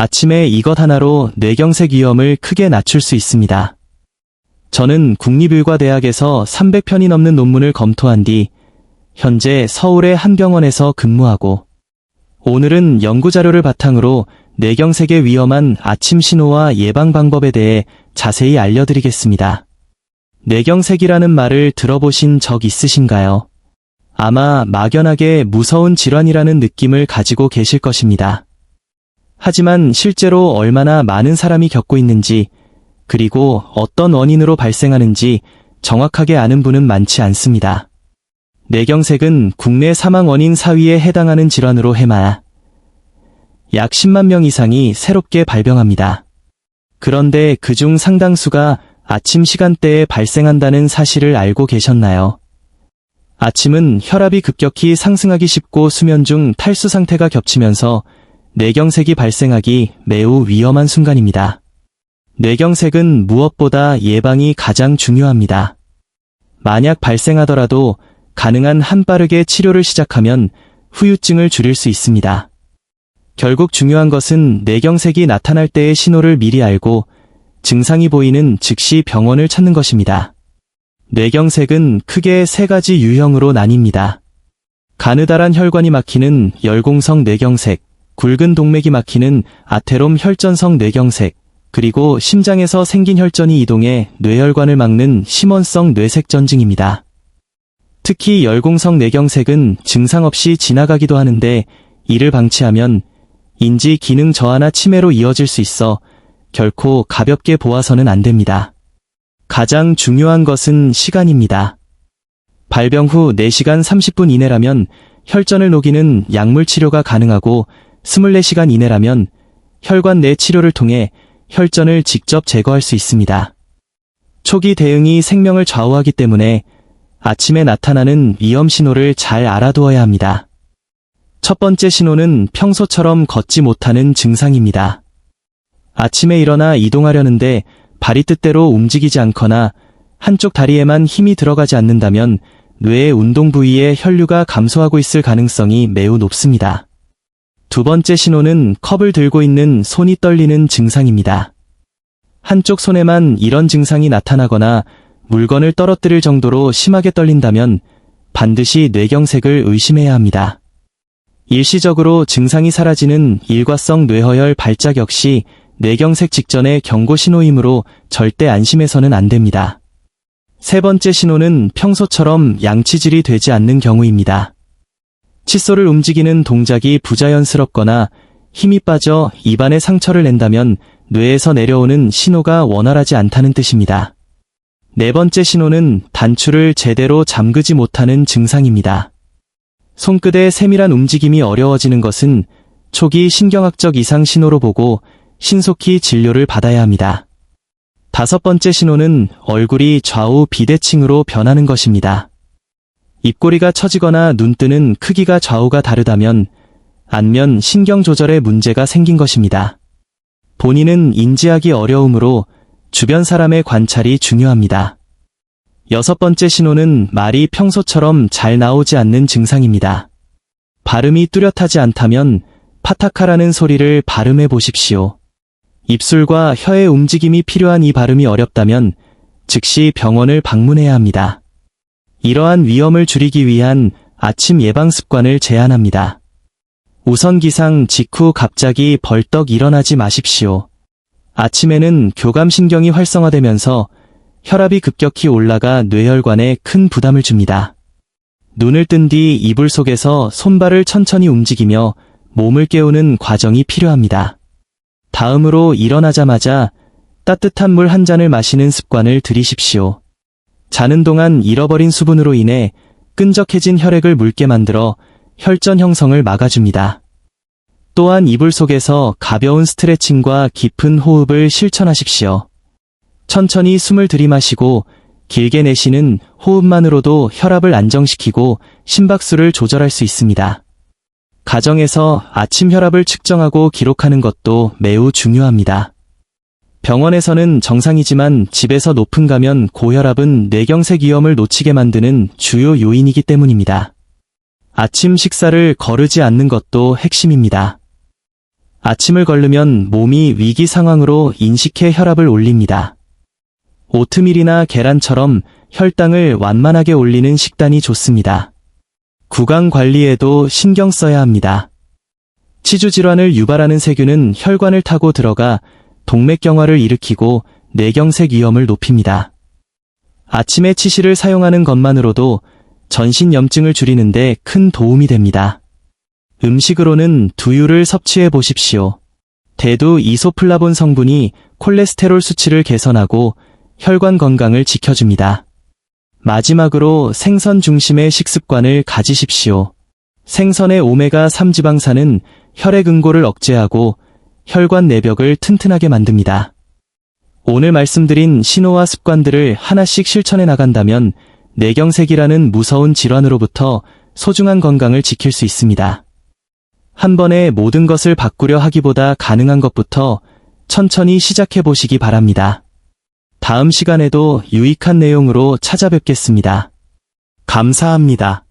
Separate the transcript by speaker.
Speaker 1: 아침에 이것 하나로 뇌경색 위험을 크게 낮출 수 있습니다. 저는 국립의과대학에서 300편이 넘는 논문을 검토한 뒤 현재 서울의 한 병원에서 근무하고 오늘은 연구자료를 바탕으로 뇌경색에 위험한 아침 신호와 예방 방법에 대해 자세히 알려드리겠습니다. 뇌경색이라는 말을 들어보신 적 있으신가요? 아마 막연하게 무서운 질환이라는 느낌을 가지고 계실 것입니다. 하지만 실제로 얼마나 많은 사람이 겪고 있는지, 그리고 어떤 원인으로 발생하는지 정확하게 아는 분은 많지 않습니다. 뇌경색은 국내 사망 원인 4위에 해당하는 질환으로 해마다 약 10만 명 이상이 새롭게 발병합니다. 그런데 그중 상당수가 아침 시간대에 발생한다는 사실을 알고 계셨나요? 아침은 혈압이 급격히 상승하기 쉽고 수면 중 탈수 상태가 겹치면서 뇌경색이 발생하기 매우 위험한 순간입니다. 뇌경색은 무엇보다 예방이 가장 중요합니다. 만약 발생하더라도 가능한 한 빠르게 치료를 시작하면 후유증을 줄일 수 있습니다. 결국 중요한 것은 뇌경색이 나타날 때의 신호를 미리 알고 증상이 보이는 즉시 병원을 찾는 것입니다. 뇌경색은 크게 세 가지 유형으로 나뉩니다. 가느다란 혈관이 막히는 열공성 뇌경색, 굵은 동맥이 막히는 아테롬 혈전성 뇌경색, 그리고 심장에서 생긴 혈전이 이동해 뇌혈관을 막는 심원성 뇌색전증입니다. 특히 열공성 뇌경색은 증상 없이 지나가기도 하는데 이를 방치하면 인지 기능 저하나 치매로 이어질 수 있어 결코 가볍게 보아서는 안 됩니다. 가장 중요한 것은 시간입니다. 발병 후 4시간 30분 이내라면 혈전을 녹이는 약물 치료가 가능하고 24시간 이내라면 혈관 내 치료를 통해 혈전을 직접 제거할 수 있습니다. 초기 대응이 생명을 좌우하기 때문에 아침에 나타나는 위험 신호를 잘 알아두어야 합니다. 첫 번째 신호는 평소처럼 걷지 못하는 증상입니다. 아침에 일어나 이동하려는데 발이 뜻대로 움직이지 않거나 한쪽 다리에만 힘이 들어가지 않는다면 뇌의 운동 부위의 혈류가 감소하고 있을 가능성이 매우 높습니다. 두 번째 신호는 컵을 들고 있는 손이 떨리는 증상입니다. 한쪽 손에만 이런 증상이 나타나거나 물건을 떨어뜨릴 정도로 심하게 떨린다면 반드시 뇌경색을 의심해야 합니다. 일시적으로 증상이 사라지는 일과성 뇌허혈 발작 역시 뇌경색 직전의 경고 신호이므로 절대 안심해서는 안 됩니다. 세 번째 신호는 평소처럼 양치질이 되지 않는 경우입니다. 칫솔을 움직이는 동작이 부자연스럽거나 힘이 빠져 입안에 상처를 낸다면 뇌에서 내려오는 신호가 원활하지 않다는 뜻입니다. 네 번째 신호는 단추를 제대로 잠그지 못하는 증상입니다. 손끝의 세밀한 움직임이 어려워지는 것은 초기 신경학적 이상 신호로 보고 신속히 진료를 받아야 합니다. 다섯 번째 신호는 얼굴이 좌우 비대칭으로 변하는 것입니다. 입꼬리가 처지거나 눈뜨는 크기가 좌우가 다르다면 안면 신경 조절에 문제가 생긴 것입니다. 본인은 인지하기 어려우므로 주변 사람의 관찰이 중요합니다. 여섯 번째 신호는 말이 평소처럼 잘 나오지 않는 증상입니다. 발음이 뚜렷하지 않다면 파타카라는 소리를 발음해 보십시오. 입술과 혀의 움직임이 필요한 이 발음이 어렵다면 즉시 병원을 방문해야 합니다. 이러한 위험을 줄이기 위한 아침 예방 습관을 제안합니다. 우선 기상 직후 갑자기 벌떡 일어나지 마십시오. 아침에는 교감신경이 활성화되면서 혈압이 급격히 올라가 뇌혈관에 큰 부담을 줍니다. 눈을 뜬 뒤 이불 속에서 손발을 천천히 움직이며 몸을 깨우는 과정이 필요합니다. 다음으로 일어나자마자 따뜻한 물 한 잔을 마시는 습관을 들이십시오. 자는 동안 잃어버린 수분으로 인해 끈적해진 혈액을 묽게 만들어 혈전 형성을 막아줍니다. 또한 이불 속에서 가벼운 스트레칭과 깊은 호흡을 실천하십시오. 천천히 숨을 들이마시고 길게 내쉬는 호흡만으로도 혈압을 안정시키고 심박수를 조절할 수 있습니다. 가정에서 아침 혈압을 측정하고 기록하는 것도 매우 중요합니다. 병원에서는 정상이지만 집에서 높은 가면 고혈압은 뇌경색 위험을 놓치게 만드는 주요 요인이기 때문입니다. 아침 식사를 거르지 않는 것도 핵심입니다. 아침을 걸르면 몸이 위기 상황으로 인식해 혈압을 올립니다. 오트밀이나 계란처럼 혈당을 완만하게 올리는 식단이 좋습니다. 구강 관리에도 신경 써야 합니다. 치주 질환을 유발하는 세균은 혈관을 타고 들어가 동맥경화를 일으키고 뇌경색 위험을 높입니다. 아침에 치실을 사용하는 것만으로도 전신 염증을 줄이는데 큰 도움이 됩니다. 음식으로는 두유를 섭취해 보십시오. 대두 이소플라본 성분이 콜레스테롤 수치를 개선하고 혈관 건강을 지켜줍니다. 마지막으로 생선 중심의 식습관을 가지십시오. 생선의 오메가3 지방산은 혈액 응고를 억제하고 혈관 내벽을 튼튼하게 만듭니다. 오늘 말씀드린 신호와 습관들을 하나씩 실천해 나간다면 뇌경색이라는 무서운 질환으로부터 소중한 건강을 지킬 수 있습니다. 한 번에 모든 것을 바꾸려 하기보다 가능한 것부터 천천히 시작해 보시기 바랍니다. 다음 시간에도 유익한 내용으로 찾아뵙겠습니다. 감사합니다.